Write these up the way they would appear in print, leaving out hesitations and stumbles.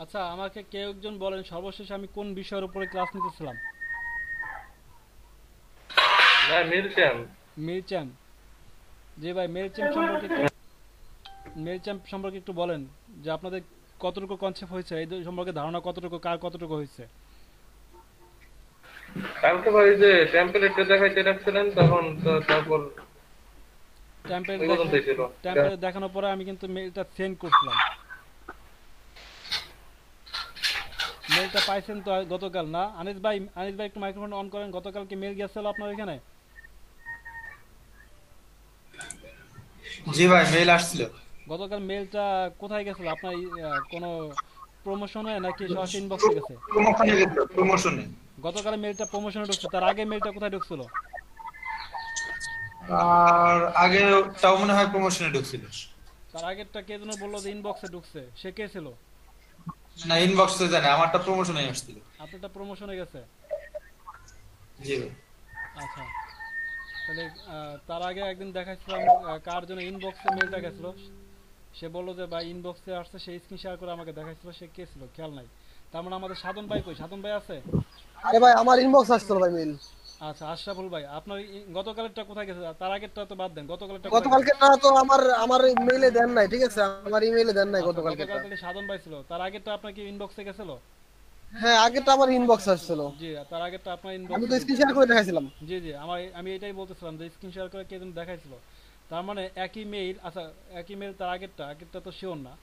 আচ্ছা, আমাকে কেউ একজন বলেন সর্বশেষ আমি কোন বিষয়ের উপরে ক্লাস নিতেছিলাম? না, মিরচান। মিরচ্যাম। জি ভাই, মিরচ্যাম সম্পর্কে একটু বলেন যে আপনাদের কতটুকু কনসেপ্ট হয়েছে, এই সম্পর্কে ধারণা কতটুকু, কার কতটুকু হয়েছে? কালকে ভাই যে টেম্পলেটটা দেখাইতে রাখছিলেন তখন তো তারপর টেম্পলেট ওই দেখা পর্যন্তই ছিল। টেম্পলেট দেখানোর পরে আমি কিন্তু মেলটা সেন্ড করছিলাম। মেলটা পাইছেন তো গতকাল, না আনিস ভাই? আনিস ভাই একটু মাইক্রোফোন অন করেন। গতকাল কি মেল গেছিল আপনার এখানে? জি ভাই, মেইল আসছিল। গতকাল মেলটা কোথায় গেছিল আপনার? কোনো প্রমোশনে নাকি সরাসরি ইনবক্সে গেছে? প্রমোশনে গেছিল, প্রমোশনে। গতকাল মেলটা প্রমোশনে ঢুকছে, তার আগে মেলটা কোথায় ঢুকছিল? আর আগে তাও মনে হয় প্রমোশনে ঢুকছিল। তার আগেরটা কে যেন বললো যে ইনবক্সে ঢুকছে, সে কে ছিল? না, ইনবক্সে জানে, আমারটা প্রমোশনে আসছিল। আপনারটা প্রমোশনে গেছে? জি ভাই। আচ্ছা, তাহলে তার আগে একদিন দেখাচ্ছিলাম কার জন্য ইনবক্সে মেলটা গেছিল। সে বললো যে ভাই ইনবক্সে আসছে, সে স্ক্রিন শেয়ার করে আমাকে দেখাচ্ছিল, সে কে ছিল খেয়াল নাই। তার মানে আমাদের সাধন ভাই কই? সাধন ভাই আছে? আরে ভাই, আমার ইনবক্স আসছিল ভাই মেইল। আচ্ছা, আশরাফুল ভাই আপনার গতকালেরটা কোথায় গেছে? তার আগেরটা তো বাদ দেন, গতকালেরটা কোথায় গেছে? গতকালকে না তো, আমার আমার মেইলে দেন নাই, ঠিক আছে, আমার ইমেইলে দেন নাই আচ্ছা, গতকাল গতকালকেটা। তাহলে সাধন ভাই ছিল, তার আগেরটা আপনার কি ইনবক্সে গেছিল? হ্যাঁ, আগেরটা আমার ইনবক্স আসছিল। জি, তার আগেরটা আপনার আমি ইনবক্সে তো স্ক্রিন ঢুকছে। শেয়ার করে দেখাইছিলাম। জি জি, আমি এটাই বলতেছিলাম যে স্ক্রিন শেয়ার করে কে যেন দেখাইছিল। তার মানে একই মেইল। আচ্ছা, একই মেইল, তার আগেরটা তো শিওর না।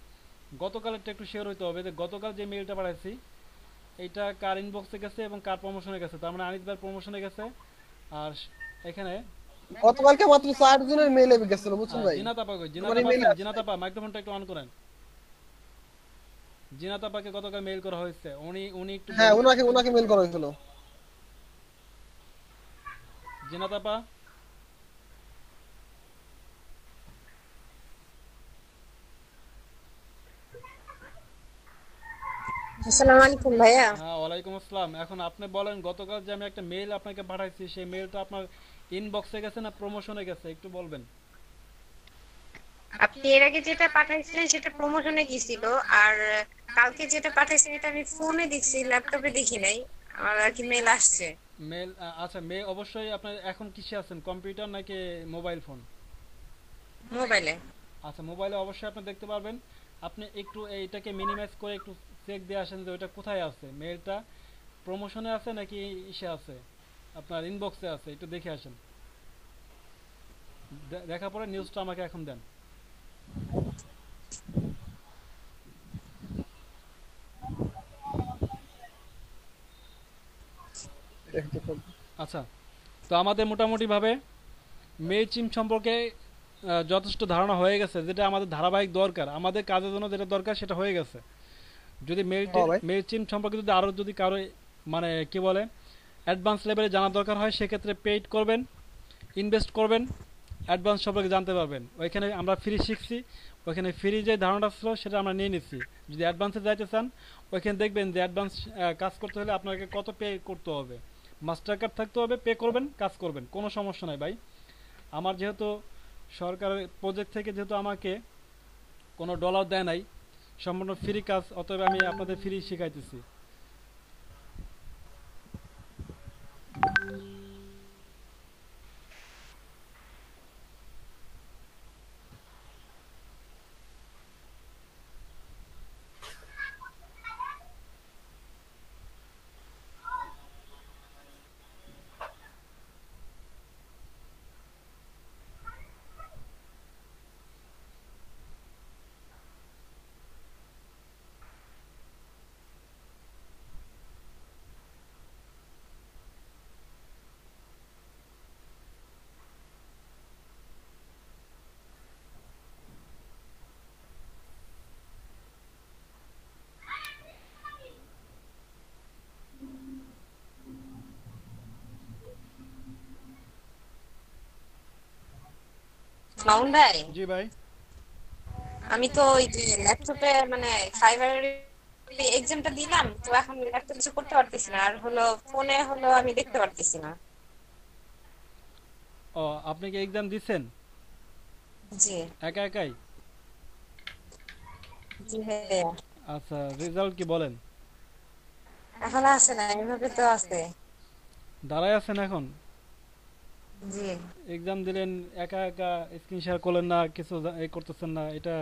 গতকালেরটা একটু শিওর হইতে হবে যে গতকাল যে মেইলটা পাঠাইছি এইটা কার ইনবক্সে গেছে এবং কার প্রমোশনে গেছে। তার মানে আনিস ভাইয়ের প্রমোশনে গেছে। আর এখানে গতকালকে মাত্র 4 জনের মেইলে গেছিল, বুঝছেন ভাই? জিনাত আপা কই? জিনাত আমার আপা ইমেইলে আছেন? আছে জিনাত ভাই। আপা মাইক্রোফোনটা একটু অন করেন। জিনাত আপাকে গতকাল মেইল করা হয়েছে, উনি উনি একটু হ্যাঁ, বলবেন। ওনাকে ওনাকে মেইল করা হয়েছিল। জিনাত আপা। আসসালামু আলাইকুম ভাইয়া। হ্যাঁ, ওয়ালাইকুম আসসালাম। এখন আপনি বলেন গতকাল যে আমি একটা মেইল আপনাকে পাঠাইছি সেই মেইলটা আপনার ইনবক্সে গেছে না প্রমোশনে গেছে, একটু বলবেন। আপনি এর আগে যেটা পাঠাইছিলেন সেটা প্রমোশনে গিয়েছিল, আর কালকে যেটা পাঠাইছেন এটা আমি ফোনে দেখছি, ল্যাপটপে দেখি নাই। আমার আর কি মেল আসছে মেল, আচ্ছা মেল অবশ্যই। আপনার এখন কিসে আছেন, কম্পিউটার নাকি মোবাইল ফোন? মোবাইলে। আচ্ছা, মোবাইলে অবশ্যই আপনি দেখতে পারবেন। আপনি একটু এইটাকে মিনিমাইজ করে একটু চেক দিয়ে আসেন যে ওইটা কোথায় আছে, মেলটা প্রমোশনে আছে নাকি ইসে আছে, আপনার ইনবক্সে আছে, একটু দেখে আসেন। দেখার পরে নিউজটা আমাকে এখন দেন। দেখতে পাবো। আচ্ছা, তো আমাদের মোটামুটিভাবে মেল চিম সম্পর্কে যথেষ্ট ধারণা হয়ে গেছে। যেটা আমাদের ধারাবাহিক দরকার, আমাদের কাজের জন্য যেটা দরকার সেটা হয়ে গেছে। যদি হ্যাঁ ভাই। মেল চিম সম্পর্কে যদি আরও যদি কারো মানে কি বলে অ্যাডভান্স লেভেলে জানার দরকার হয়, সেক্ষেত্রে পেইড করবেন, ইনভেস্ট করবেন, অ্যাডভান্স সম্পর্কে জানতে পারবেন। ওইখানে আমরা ফ্রি শিখছি, ওইখানে ফ্রি যে ধারণাটা ছিল সেটা আমরা নিয়ে নিচ্ছি। যদি অ্যাডভান্সে যাইতে চান, ওইখানে দেখবেন যে অ্যাডভান্স কাজ করতে হলে আপনাকে কত পে করতে হবে। মাস্টার কার্ড থাকতে হবে, পে করবেন, কাজ করবেন, কোনো সমস্যা নাই ভাই। আমার যেহেতু সরকারের প্রজেক্ট থেকে যেহেতু আমাকে কোনো ডলার দেয় নাই, সম্পূর্ণ ফ্রি কাজ, অতএব আমি আপনাদের ফ্রি শিখাইতেছি। মামুন ভাই, জি ভাই। আমি তো ওই যে ল্যাপটপে মানে ফাইবারের এক্সামটা দিলাম, তো এখন ল্যাপটপে কিছু করতে পারতেছি না, আর হলো ফোনে হলো আমি দেখতে পারতেছি না। ও, আপনি কি এক্সাম দিচ্ছেন জি। একা একাই? জি ভাইয়া। আচ্ছা, রেজাল্ট কি বলেন? এখন আসে না, এভাবে তো আছে। দাঁড়ায় আছেন এখন? জি। এক্সাম দিলেন, একা একা স্ক্রিন শেয়ার করলেন না, কিছু করতেছেন না, এটা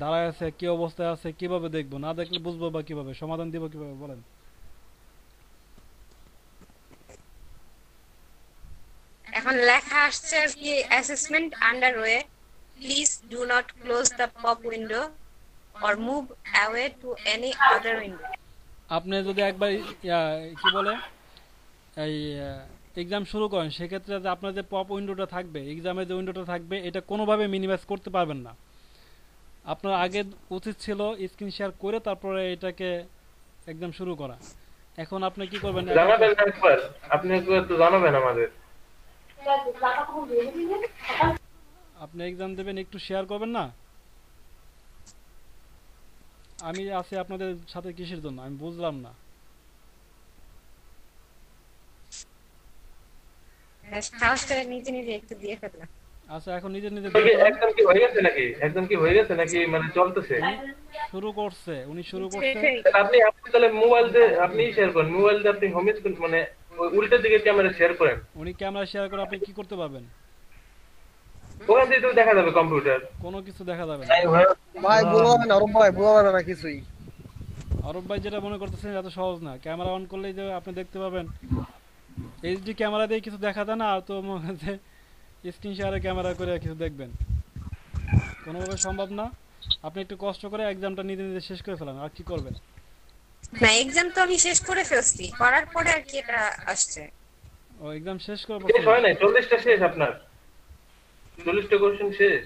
দাঁড়ায় আছে কি অবস্থায় আছে কিভাবে দেখবো? না দেখলে বুঝবো বা কিভাবে সমাধান দিব কিভাবে বলেন? এখন লেখা আসছে আর কি, assessment under way, please do not close the pop window or move away to any other window. আপনি যদি একবার কি বলে এই এক্সাম শুরু করেন, সেক্ষেত্রে যে আপনার যে পপ উইন্ডোটা থাকবে, এক্সামের যে উইন্ডোটা থাকবে, এটা কোনোভাবে মিনিমাইজ করতে পারবেন না। আপনার আগে উচিত ছিল স্ক্রিন শেয়ার করে তারপরে এটাকে এক্সাম শুরু করা। এখন আপনি কি করবেন? জানাবেন না একবার, আপনি একবার তো জানাবেন আমাদের। আপনি এক্সাম দেবেন, একটু শেয়ার করবেন না? আমি আছি আপনাদের সাথে কিসের জন্য আমি বুঝলাম না। সাহস করে নিজে নিজে একটু দিয়ে ফেললাম। আচ্ছা, এখন নিজে নিজে একদম কি হয়ে গেছে নাকি? একদম কি হয়ে গেছে নাকি মানে চলতেছে? শুরু করছে, উনি শুরু করছে। আপনি আপনি তাহলে মোবাইল দিয়ে আপনি শেয়ার করেন, মোবাইল দিয়ে আপনি হোম স্ক্রিন মানে ওই উল্টো দিকে ক্যামেরা শেয়ার করেন, উনি ক্যামেরা শেয়ার করে আপনি কি করতে পারবেন? ওখান থেকে তো দেখা যাবে কম্পিউটার। কোনো কিছু দেখা যাবে না। ভাই বুঝাবেন আরব ভাই, বুঝাবেন না কিছুই। আরব ভাই যেটা মনে করতেছেন এত সহজ না। ক্যামেরা অন করলেই যে আপনি দেখতে পাবেন, এইচডি ক্যামেরা দিয়ে কিছু দেখা যায় না, আর তো মনে হচ্ছে স্ক্রিন শেয়ারে ক্যামেরা করে কিছু দেখবেন, কোনোভাবে সম্ভব না। আপনি একটু কষ্ট করে এক্সামটা নিজে নিজে শেষ করে ফেলান, আর কি করবেন? না, এক্সাম তো আমি শেষ করে ফেলছি, করার পরে আর কি এটা আসছে। ও, এক্সাম শেষ করে শেষ হয় নাই, 40টা শেষ আপনার, 40টা কোশ্চেন শেষ।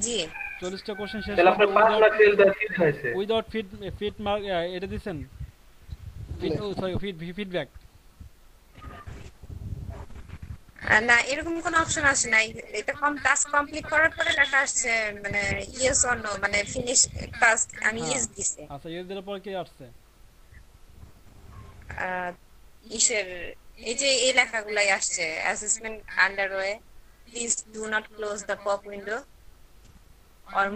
জি। 40টা কোশ্চেন শেষ তাহলে আপনার পাস না ফেল দা ঠিক হয়েছে। উইদাউট ফিট মার্ক এটা দিবেন? Sorry, feedback? না, এরকম কোন অপশন আসে নাই। এটা টাস্ক কমপ্লিট করার পরে লেখা আসছে মানে ইয়েস অর নো, মানে ফিনিশ টাস্ক, আমি ইয়েস দিছি। আচ্ছা, ইয়েস দেওয়ার পর কি আসছে? ইসের এই যে এই লেখাগুলাই আসছে, assessment under way, please do not close the pop window or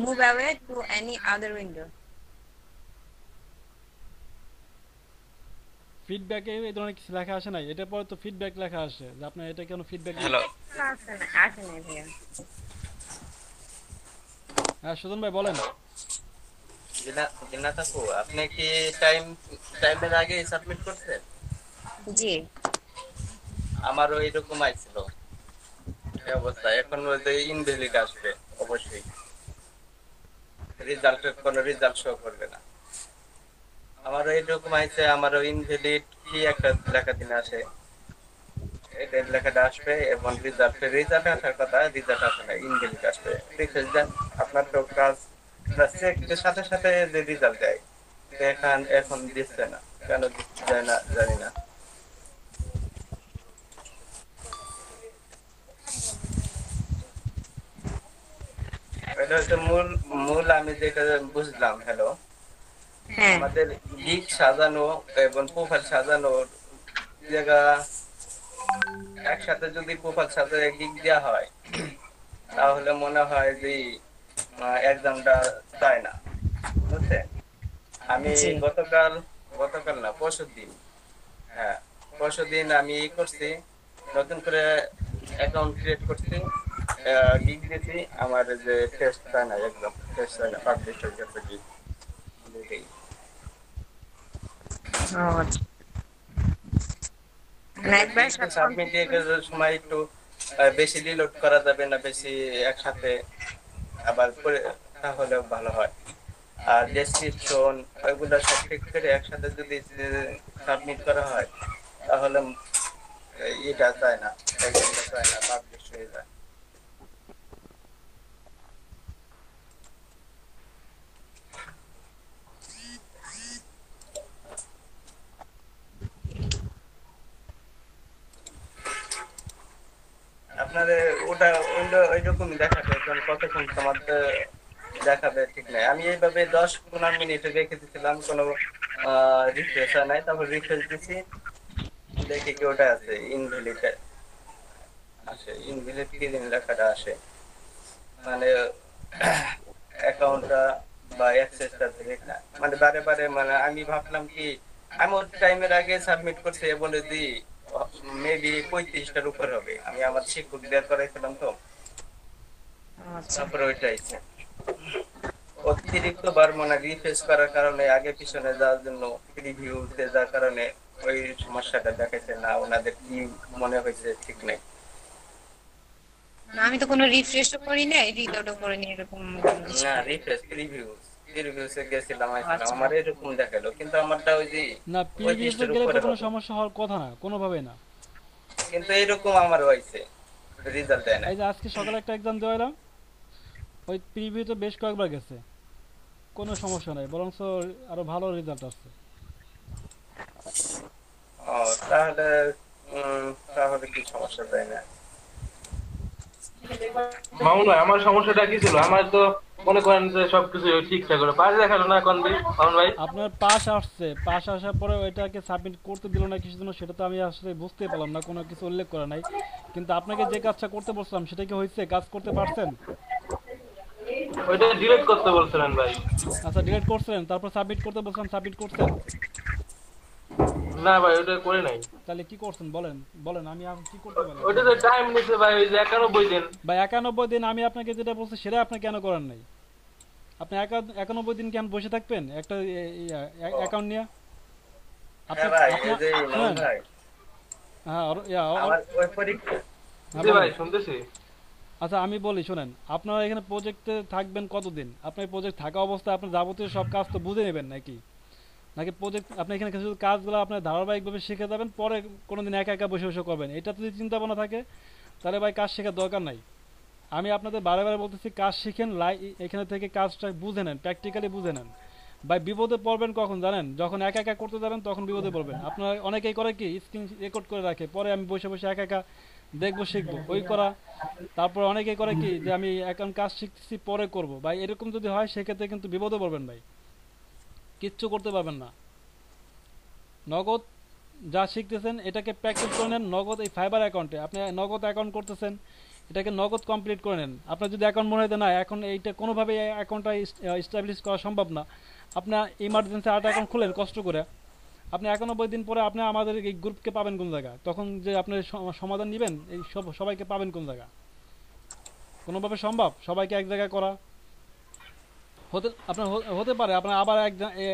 move away to any other window. ফিডব্যাকে এই ধরনের কিছু লেখা আসে নাই? এটা পরে তো ফিডব্যাক লেখা আসে, যে আপনার এটা কেন ফিডব্যাক? হ্যালো, আসে না ভাইয়া। হ্যাঁ, সুজন ভাই বলেন। জিন্নাত আপু, আপনি কি টাইমের আগে সাবমিট করছেন? জি। আমারও এরকম আইছিল এই অবস্থা। এখন ওই যে ইনভ্যালিড আসবে অবশ্যই, কোনো রেজাল্ট শো করবে না। আমারও এরকম আইছে, আমারও ইনভ্যালিড কি একটা লেখা দিন আসে, এটা লেখাটা আসবে এবং রেজাল্ট আসার কথা, রেজাল্ট আসে না, ইনভ্যালিড আসবে। রিফ্রেশ দেন, আপনার তো কাজ চেকের সাথে সাথে যে রেজাল্ট দেয়, এখন দিচ্ছে না, কেন দিচ্ছে না জানি না। এটা হচ্ছে মূল মূল আমি যেটা বুঝলাম। হ্যালো, হ্যাঁ। আমাদের গিগ সাজানো এবং প্রোফাইল সাজানোর জায়গা একসাথে যদি প্রোফাইল সাজায় গিগ দেওয়া হয়, তাহলে মনে হয় যে এক্সামটা চায় না, বুঝছেন? আমি গতকাল না পরশুদিন, হ্যাঁ পরশুদিন আমি করছি, নতুন করে অ্যাকাউন্ট ক্রিয়েট করছি, গিগ দিয়েছি, আমার যে টেস্ট চায় না, এক্সাম টেস্ট চায় না, পাবলিশ হয়ে গেছে গিগ। সাবমিটের সময় একটু বেশি রিলোড করা যাবে না, বেশি একসাথে আবার করে, তাহলে ভালো হয়। আর ডেসক্রিপশন ওইগুলো সব ঠিক করে একসাথে যদি সাবমিট করা হয়, তাহলে এটা চায় না, পাবলিশ হয়ে যায়। আপনাদের ওটা ওইরকমই দেখাবে, কতক্ষণ তোমার দেখাবে ঠিক নাই। আমি এইভাবে 10-15 মিনিট রেখে দিয়েছিলাম, কোনো রিফ্রেশ নাই, তারপর রিফ্রেশ দিছি, দেখি কি ওটা আছে ইনভ্যালিড আসে, ইনভ্যালিড কি দিন লেখাটা আসে, মানে অ্যাকাউন্টটা বা অ্যাক্সেসটা থেকে না, মানে বারে বারে মানে আমি ভাবলাম কি আমি ওর টাইমের আগে সাবমিট করছি বলে দি মেবি 35টার উপর হবে, আমি আমার শিক্ষকদের করাইছিলাম তো, আচ্ছা তারপরে ওইটা আইছে অতিরিক্ত বার মানে রিফ্রেশ করার কারণে আগে পিছনে যাওয়ার জন্য রিভিউতে যাওয়ার কারণে ওই সমস্যাটা দেখাইছে না, ওনাদের কি মনে হয়েছে ঠিক নাই। না, আমি তো কোনো রিফ্রেশও করি নাই, রিলোডও করিনি, এরকম কোনো কিছু না করিনি। রিফ্রেশ রিভিউসে গেছিলাম আইছিলাম, আচ্ছা আমার এরকম দেখালো, কিন্তু আমারটা ওই যে না, প্রিভিউতে 35টার গেলে তো উপরে কোনো হবে, সমস্যা হওয়ার কথা না, কোনোভাবেই না। কিন্তু এরকম আমার হয়েছে, রেজাল্ট দেয় না। এই যে আজকে সকালে একটা এক্সাম দেওয়া এলাম, ওই প্রিভিউতে বেশ কয়েকবার গেছে, কোনো সমস্যা নাই, বরং আরো ভালো রেজাল্ট আসছে। ও তাহলে তাহলে কি সমস্যা দেয় না? মামুন ভাই, আমার সমস্যাটা কি ছিল? আমার তো মনে করেন যে সবকিছু ঠিকঠাক করে পাশ দেখালো না এখন মামুন ভাই। আপনার পাস আসছে, পাস আসার পরে ওইটাকে সাবমিট করতে দিল না কিছু জন্য, সেটা তো আমি আসলে বুঝতে পারলাম না, কোনো কিছু উল্লেখ করা নাই। কিন্তু আপনাকে যে কাজটা করতে বলছিলাম সেটা কি হয়েছে? কাজ করতে পারছেন? ওইটা ডিলিট করতে বলছিলেন ভাই। আচ্ছা, ডিলিট করছেন, তারপর সাবমিট করতে বলছিলাম, সাবমিট করছেন? না ভাই, ওইটা করে নাই। তাহলে কি করছেন বলেন, বলেন আমি আর কি করতে পারি? ওইটা তো টাইম নিছে ভাই, ওই যে 91 দিন। বা 91 দিন আমি আপনাকে যেটা বলছি সেটা আপনি কেন করেন নাই? আপনি 91 দিন কেন বসে থাকবেন একটা অ্যাকাউন্ট নিয়ে? আপনি হ্যাঁ ভাই, আপনি এই যে মামুন শুনেন, ভাই, হ্যাঁ আমার ওই পরীক্ষা হ্যাঁ, জি বলেন। ভাই, শুনতেছি। আচ্ছা আমি বলি শোনেন, আপনারা এখানে প্রজেক্টে থাকবেন কতদিন? আপনার প্রজেক্ট থাকা অবস্থায় আপনার যাবতীয় সব কাজ তো বুঝে নেবেন নাকি? নাকি প্রজেক্ট আপনি এখানে কিছু কাজগুলো আপনার ধারাবাহিকভাবে শিখে যাবেন, পরে কোনোদিন একা একা বসে বসে করবেন, এটা যদি চিন্তা ভাবনা থাকে তাহলে ভাই কাজ শেখার দরকার নাই। আমি আপনাদের বারে বারে বলতেছি কাজ শিখেন, এখানে থেকে কাজটা বুঝে নেন, প্র্যাকটিক্যালি বুঝে নেন। ভাই বিপদে পড়বেন কখন জানেন? যখন একা একা করতে যাবেন তখন বিপদে পড়বেন। আপনারা অনেকেই করে কি স্ক্রিন রেকর্ড করে রাখে, পরে আমি বসে বসে একা একা দেখবো শিখবো ওই করা। তারপর অনেকেই করে কি যে আমি এখন কাজ শিখতেছি পরে করব, ভাই এরকম যদি হয় সেক্ষেত্রে কিন্তু বিপদে পড়বেন ভাই, কিচ্ছু করতে পারবেন না। নগদ যা শিখতেছেন এটাকে প্র্যাকটিস করে নেন নগদ এই ফাইবার অ্যাকাউন্টে। আপনি নগদ অ্যাকাউন্ট করতেছেন, এটাকে নগদ কমপ্লিট করে নেন। আপনার যদি অ্যাকাউন্ট মনে হয় না এখন এইটা কোনোভাবে অ্যাকাউন্টটা এস্টাবলিশ করা সম্ভব না, আপনার ইমার্জেন্সি আরেকটা অ্যাকাউন্ট খুলেন কষ্ট করে। আপনি 91 দিন পরে আপনি আমাদের এই গ্রুপকে পাবেন কোন জায়গা? তখন যে আপনি সমাধান নেবেন এই সবাইকে পাবেন কোন জায়গা? কোনোভাবে সম্ভব সবাইকে এক জায়গায় করা? আপনার হতে পারে আপনার আবার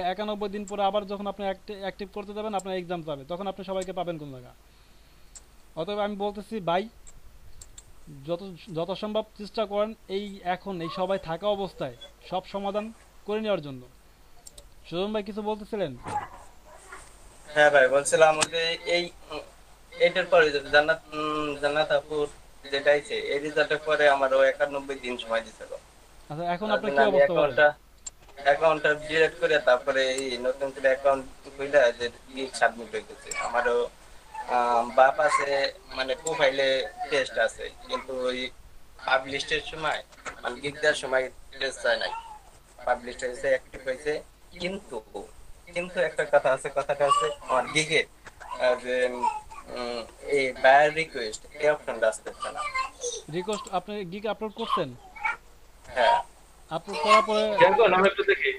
91 দিন পরে আবার যখন আপনি অ্যাক্টিভ করতে যাবেন আপনার এক্সাম যাবে, তখন আপনি সবাইকে পাবেন কোন জায়গা? অতএব আমি বলতেছি ভাই, যত যত সম্ভব চেষ্টা করেন এই এখন এই সবাই থাকা অবস্থায় সব সমাধান করে নেওয়ার জন্য। সুজন ভাই কিছু বলতেছিলেন? হ্যাঁ ভাই, বলছিলাম যে এই এটার পরে যে জান্নাত আপুর যেটা আছে এই রেজাল্টের পরে আমারও 91 দিন সময় দিছিল। আচ্ছা এখন তার আপনার জন্য কি আমি অবস্থা বলেন? অ্যাকাউন্টটা ডিলিট করে তারপরে এই নতুন করে অ্যাকাউন্ট খুলে যে গিগ সাবমিট হয়ে গেছে। আমারও বাপ আছে, মানে প্রোফাইলে টেস্ট আছে, কিন্তু ওই পাবলিশের সময় মানে গিগ দেওয়ার সময় টেস্ট হয় নাই, পাবলিশ হয়েছে অ্যাক্টিভ হয়েছে। কিন্তু কিন্তু একটা কথা আছে, কথাটা আছে আমার গিগে যে এই বায়ার রিকোয়েস্ট এই অপশনটা আসতেছে না। রিকোয়েস্ট আপনি গিগ আপলোড করছেন? হ্যাঁ, আপলোড করার পরে দেখুন আমি একটু দেখি।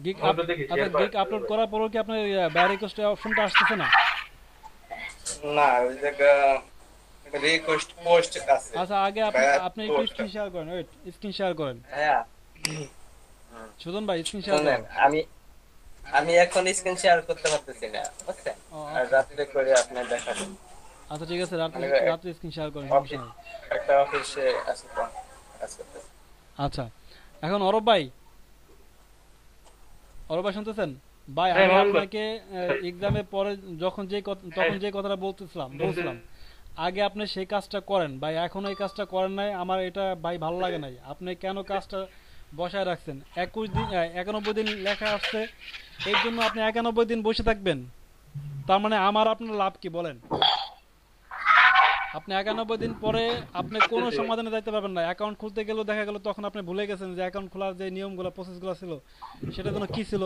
গিগ আমি একটু দেখি, share করেন। গিগ আপলোড করার পরেও কি আপনার ব্যার রিকোয়েস্ট অপশনটা আসতেছে না? না ওই জায়গা রিকোয়েস্ট পোস্ট আছে। আচ্ছা আগে আপনি একটু স্ক্রিন শেয়ার করেন, ওয়েট স্ক্রিন শেয়ার করেন। হ্যাঁ সুজন ভাই স্ক্রিন শেয়ার শুনেন, করেন। আমি এখন স্ক্রিন শেয়ার করতে পারতেছি না, বুঝছেন? ও, আর রাত্রে করে আপনি দেখাবেন। আচ্ছা ঠিক আছে, রাত্রে মানে রাত্রে স্ক্রিন শেয়ার করেন, সমস্যা নেই। একটা অফিসে আছে তো কাজ করতেছি। আচ্ছা এখন অরব ভাই শুনতেছেন? ভাই হ্যাঁ, আমি মোহন ভাই। আপনাকে এক্সামের পরে যখন তখন যে কথাটা বলছিলাম আগে আপনি সেই কাজটা করেন ভাই, এখন এই কাজটা করেন নাই, আমার এটা ভাই ভালো লাগে নাই। আপনি কেন কাজটা বসায় রাখছেন? 91 দিন লেখা আসছে, এর জন্য আপনি 91 দিন বসে থাকবেন? তার মানে আমার আপনার লাভ কি বলেন? আপনি 91 দিন পরে আপনি কোনো সমাধানে যাইতে পারবেন না। অ্যাকাউন্ট খুলতে গেলেও দেখা গেল তখন আপনি ভুলে গেছেন যে অ্যাকাউন্ট খোলার যে নিয়মগুলো প্রসেসগুলো ছিল সেটা যেন কি ছিল।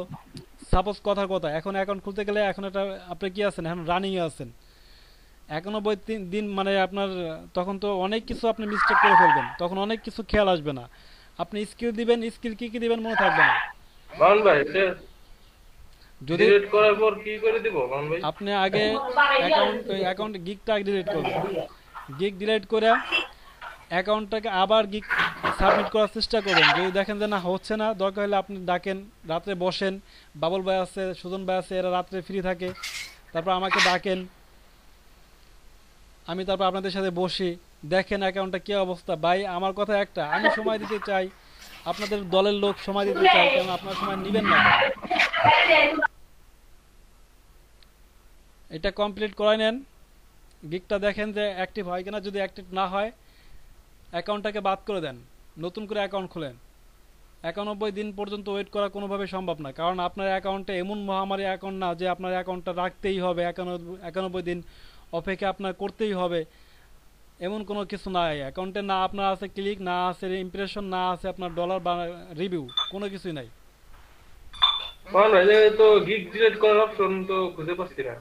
সাপোজ কথার কথা, এখন অ্যাকাউন্ট খুলতে গেলে এখন এটা আপনি কি আছেন, এখন রানিং এ আছেন। 91 দিন মানে আপনার তখন তো অনেক কিছু আপনি মিস্টেক করে ফেলবেন, তখন অনেক কিছু খেয়াল আসবে না। আপনি স্কিল দিবেন, স্কিল কি কি দিবেন মনে থাকবে না। মামুন ভাই এটা যদি ডিলিট করার পর কি করে দিব মামুন ভাই? আপনি আগে অ্যাকাউন্ট গিগটা ডিলিট করবেন, গিগ ডিলিট করে অ্যাকাউন্টটাকে আবার গিগ সাবমিট করার চেষ্টা করবেন। যদি দেখেন যে না হচ্ছে না, দরকার হলে আপনি ডাকেন, রাত্রে বসেন, বাবুল ভাই আছে, সুজন ভাই আছে, এরা রাত্রে ফ্রি থাকে, তারপর আমাকে ডাকেন, আমি তারপর আপনাদের সাথে বসি, দেখেন অ্যাকাউন্টটা কী অবস্থা। ভাই আমার কথা একটা, আমি সময় দিতে চাই, আপনাদের দলের লোক সময় দিতে চাই, কেন আপনার সময় নেবেন না কেন? এটা কমপ্লিট করে নেন, গিগটা দেখেন যে অ্যাক্টিভ হয় কিনা, যদি অ্যাক্টিভ না হয় অ্যাকাউন্টটাকে বাদ করে দেন, নতুন করে অ্যাকাউন্ট খোলেন। 91 দিন পর্যন্ত ওয়েট করা কোনোভাবে সম্ভব না, কারণ আপনার অ্যাকাউন্টে এমন মহামারী অ্যাকাউন্ট না যে আপনার অ্যাকাউন্টটা রাখতেই হবে, 91 দিন অপেক্ষা আপনার করতেই হবে, এমন কোনো কিছু নাই। অ্যাকাউন্টে না আপনার আছে ক্লিক, না আছে ইমপ্রেশন, না আছে আপনার ডলার বা রিভিউ, কোনো কিছুই নাই। মামুন ভাই এই তো গিগ ডিলিট করার অপশন তো খুঁজে পাচ্ছি না।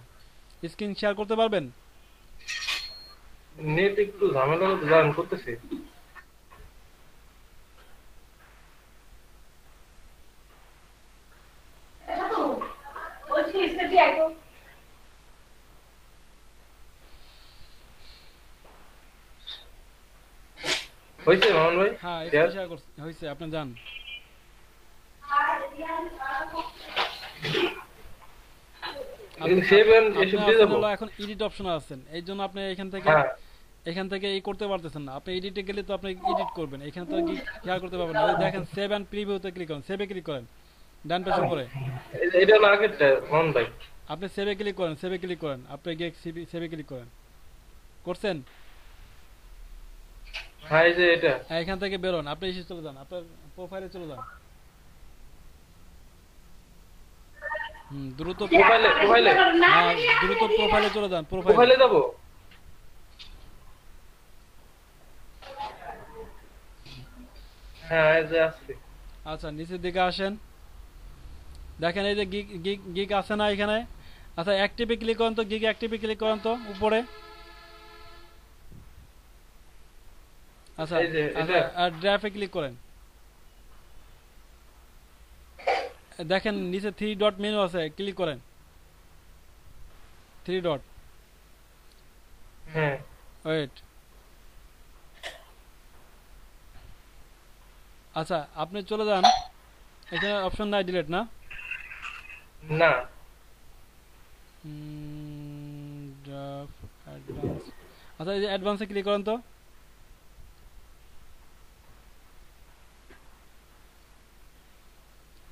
স্ক্রিন শেয়ার করতে পারবেন? নেট একটু ঝামেলা জান করতেছে। হয়েছে মামুন ভাই? হ্যাঁ Share? স্ক্রিন শেয়ার করতে হয়েছে, আপনি যান। কিন্তু save and আপনি এসব দিয়ে আছেন যাবো? হলো এখন এডিট অপশনে আছেন, এই জন্য আপনি হ্যাঁ এখান থেকে এই করতে পারতেছেন না। আপনি এডিটে গেলে তো আপনি এডিট করবেন, এখানে তো শেয়ার করতে পারবেন না। ওই দেখেন সেভ এন্ড প্রিভিউতে ক্লিক করেন, সেভে ক্লিক করেন, ডান পাশে উপরে এটা না আগেরটা মামুন ভাই। আপনি সেভে ক্লিক করেন, সেভে ক্লিক করেন, আপনি গিয়ে সেভে ক্লিক করেন, করছেন? হ্যাঁ এই যে এটা। হ্যাঁ, এখান থেকে বেরোন, আপনি এসে চলে যান, আপনার প্রোফাইলে চলে যান। দ্রুত প্রোফাইলে হ্যাঁ দ্রুত প্রোফাইলে চলে যান, প্রোফাইলে প্রোফাইলে। যাবো? হ্যাঁ এই যে আসছে। আচ্ছা নিচের দিকে আসেন, দেখেন এই যে গিগ গিগ গিগ আছে না এখানে? আচ্ছা অ্যাক্টিভে ক্লিক করেন তো, গিগ অ্যাক্টিভে ক্লিক করেন তো উপরে। আচ্ছা এই যে আচ্ছা এটা। আর ড্রাইভে ক্লিক করেন, দেখেন নিচে 3 ডট মেনু আছে, ক্লিক করেন 3 ডট। হ্যাঁ ওয়েট, আচ্ছা আপনি চলে যান, এখানে অপশন নাই ডিলিট না? না ড্রাফট অ্যাডভান্স, আচ্ছা এই যে অ্যাডভান্সে ক্লিক করেন তো।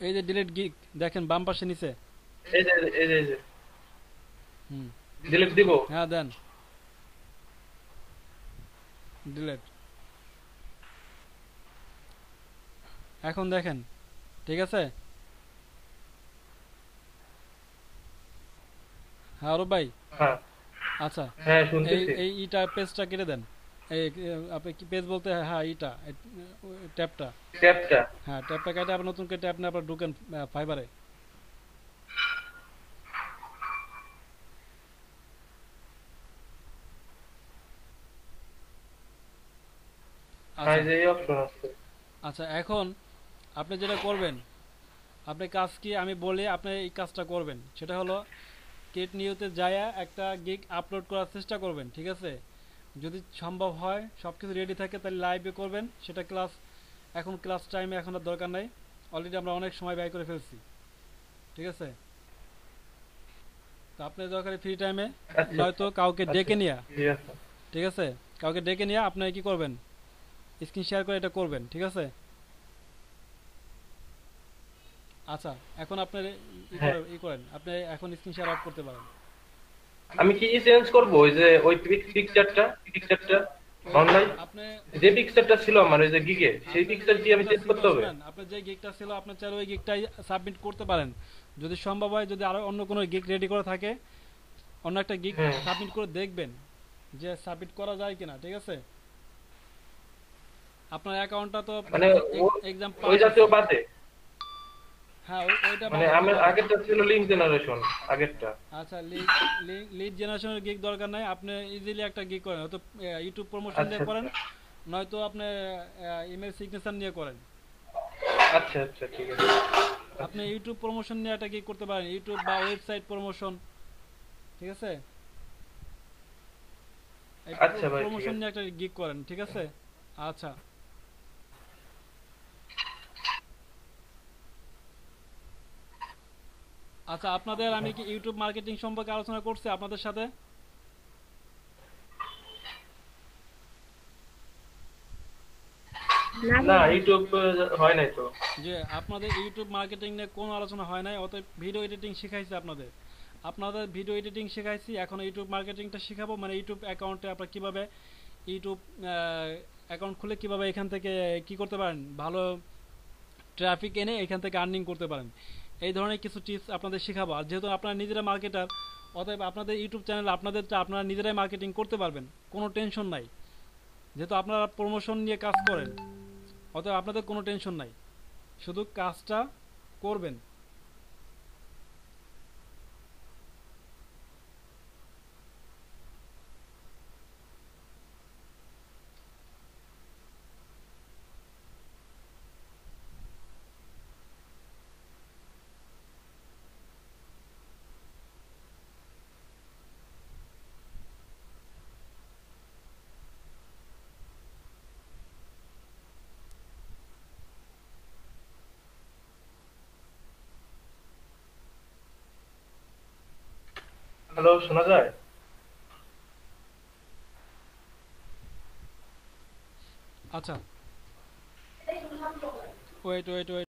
এই যে ডিলিট গিগ দেখেন বাম পাশে নিচে। এই যে এই যে হুম ডিলিট দিব? হ্যাঁ দেন ডিলিট। এখন দেখেন ঠিক আছে? হ্যাঁ অরূপ ভাই। হ্যাঁ আচ্ছা হ্যাঁ এই শুনতেছি। এই ইটা পেজটা কেটে দেন, এই আপনি কি পেজ বলতে, হ্যাঁ ইটা ট্যাবটা, ট্যাবটা। হ্যাঁ ট্যাবটা কেটে আবার নতুন করে ট্যাব নিয়ে আবার ঢুকেন ফাইবারে। হ্যাঁ আচ্ছা এই যে এই অপশন আছে। আচ্ছা এখন আপনি যেটা করবেন, আপনি কাজ কি আমি বলি, আপনি এই কাজটা করবেন, সেটা হলো কেট নিউতে যায় একটা গিগ আপলোড করার চেষ্টা করবেন, ঠিক আছে? যদি সম্ভব হয় সব কিছু রেডি থাকে তাহলে লাইভে করবেন, সেটা এখন ক্লাস টাইমে এখন আর দরকার নাই, অলরেডি আমরা অনেক সময় ব্যয় করে ফেলছি, ঠিক আছে? তো আপনি দরকার ফ্রি টাইমে আচ্ছা নয়তো কাউকে ডেকে নিয়ে, ঠিক আছে। ঠিক আছে, কাউকে ডেকে নিয়ে আপনি কি করবেন, স্ক্রিন শেয়ার করে এটা করবেন, ঠিক আছে? আচ্ছা এখন আপনার ই করেন, আপনি এখন স্ক্রিন শেয়ার অফ করতে পারেন। আমি কি চেঞ্জ করব ওই যে ওই পিকচারটা অনলাইন আপনি যে পিকচারটা ছিল আমার ওই যে গিগে সেই পিকচার কি আমি চেঞ্জ করতে হবে? শুনেন, আপনার যে গিগটা ছিল আপনার চাইলে ওই গিগটাই সাবমিট করতে পারেন, যদি সম্ভব হয়, যদি আরো অন্য কোনো গিগ রেডি করে থাকে অন্য একটা গিগ হুম। সাবমিট করে দেখবেন যে সাবমিট করা যায় কিনা, ঠিক আছে? আপনার অ্যাকাউন্টটা তো মানে এক্সাম ওই জাতীয় বাদে হ্যাঁ ওইটা মানে আমার আগেরটা ছিল লিংক জেনারেশন আগেরটা। আচ্ছা লিড জেনারেশনের গিগ দরকার নাই, আপনি ইজিলি একটা গিগ করেন, হয়তো ইউটিউব প্রমোশন দিয়ে আচ্ছা, করেন, নয়তো আপনি ইমেল সিগনেচার নিয়ে করেন, আচ্ছা আচ্ছা ঠিক আছে। আপনি ইউটিউব প্রমোশন নিয়ে এটা কি করতে পারেন, ইউটিউব বা ওয়েবসাইট প্রমোশন, ঠিক আছে? এই আচ্ছা ভাই ঠিক প্রমোশন আছে। নিয়ে একটা গিগ করেন, ঠিক আছে? আচ্ছা আচ্ছা, আপনাদের আমি কি ইউটিউব মার্কেটিং সম্পর্কে আলোচনা করছি আপনাদের সাথে? না ইউটিউব হয় নাই তো। যে আপনাদের ইউটিউব মার্কেটিং নিয়ে কোনো আলোচনা হয় নাই, অতএব ভিডিও এডিটিং শিখাইছি আপনাদের। আপনাদের ভিডিও এডিটিং শিখাইছি, এখন ইউটিউব মার্কেটিংটা শিখাবো, মানে ইউটিউব অ্যাকাউন্টে আপনারা কিভাবে ইউটিউব অ্যাকাউন্ট খুলে কিভাবে এখান থেকে কি করতে পারেন, ভালো ট্রাফিক এনে এখান থেকে আর্নিং করতে পারেন। এই ধরনের কিছু টিপস আপনাদের শেখাবো। আর যেহেতু আপনারা নিজেরা মার্কেটার, অতএব আপনাদের ইউটিউব চ্যানেল আপনাদেরটা আপনারা নিজেরাই মার্কেটিং করতে পারবেন, কোনো টেনশন নাই। যেহেতু আপনারা প্রমোশন নিয়ে কাজ করেন, অতএব আপনাদের কোনো টেনশন নাই, শুধু কাজটা করবেন। হ্যালো শোনা যায়? আচ্ছা ওয়েট ওয়েট ওয়েট